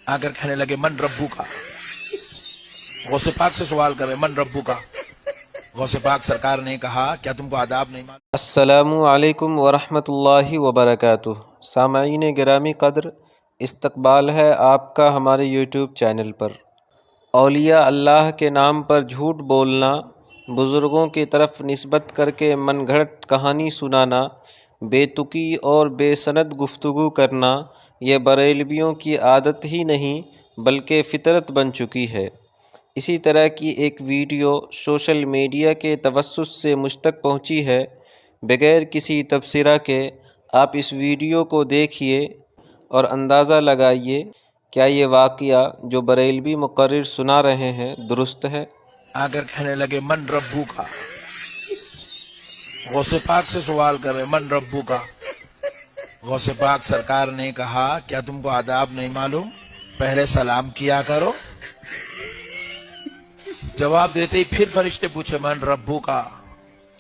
आकर कहने लगे मन रब्बू का। गौसे पाक से सवाल कर रहे मन रब्बू का। गौसे पाक सरकार ने कहा क्या तुमको आदाब नहीं मालूम? अस्सलामु अलैकुम वरहमतुल्लाहि वबरकातुह। सामईन गिरामी कद्र, इस्तकबाल है आपका हमारे यूट्यूब चैनल पर। औलिया अल्लाह के नाम पर झूठ बोलना, बुज़ुर्गों की तरफ निस्बत करके मनगढ़ंत कहानी सुनाना, बेतुकी और बेसनद गुफ्तगू करना, ये बरेलवियों की आदत ही नहीं बल्कि फितरत बन चुकी है। इसी तरह की एक वीडियो सोशल मीडिया के तवस्सुस से मुझ तक पहुंची है। बगैर किसी तबसरा के आप इस वीडियो को देखिए और अंदाज़ा लगाइए क्या ये वाक़या जो बरेलवी मुकर्रिर सुना रहे हैं दुरुस्त है। आकर कहने लगे मन रब्बू का। गौसे पाक से सवाल कर रहे मन रब्बू का। गौसे पाक सरकार ने कहा क्या तुमको आदाब नहीं मालूम? पहले सलाम किया करो। जवाब देते ही फिर फरिश्ते पूछे मन रब्बू का।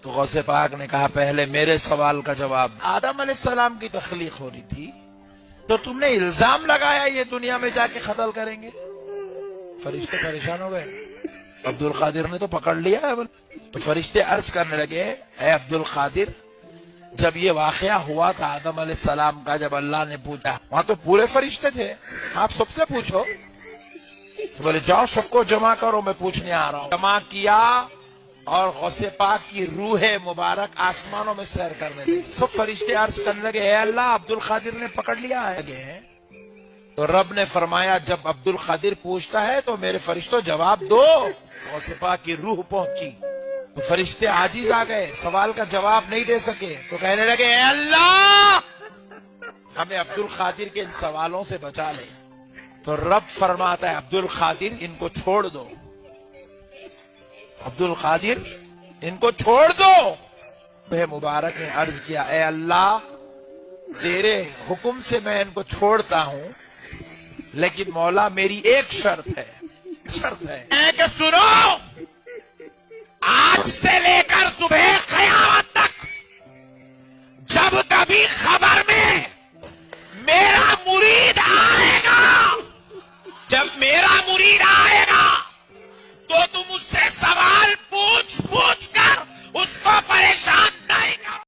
तो गौसे पाक ने कहा पहले मेरे सवाल का जवाब। आदम अलैहिस्सलाम की तख्लीक हो रही थी तो तुमने इल्जाम लगाया ये दुनिया में जाके कत्ल करेंगे। फरिश्ते परेशान हो गए। अब्दुल कादिर ने तो पकड़ लिया है। तो फरिश्ते अर्ज करने लगे ऐ अब्दुल कादिर, जब ये वाकया हुआ था आदम अलैहिस्सलाम का, जब अल्लाह ने पूछा, वहां तो पूरे फरिश्ते थे, आप सबसे पूछो। तो बोले जाओ सबको जमा करो, मैं पूछने आ रहा हूँ। जमा किया और गौसे पाक की रूह मुबारक आसमानों में सैर करने लगी। सब फरिश्ते अर्ज करने लगे ए अल्लाह, अब्दुल कादिर ने पकड़ लिया है। तो रब ने फरमाया जब अब्दुल कादिर पूछता है तो मेरे फरिश्तों जवाब दो। गौसे पाक की रूह पहुंची तो फरिश्ते आजिज आ गए, सवाल का जवाब नहीं दे सके। तो कहने लगे ए अल्लाह, हमें अब्दुल कादिर के इन सवालों से बचा ले। तो रब फरमाता है अब्दुल कादिर इनको छोड़ दो, अब्दुल कादिर इनको छोड़ दो। बे मुबारक ने अर्ज किया ए अल्लाह, तेरे हुक्म से मैं इनको छोड़ता हूं, लेकिन मौला मेरी एक शर्त है कि सुनो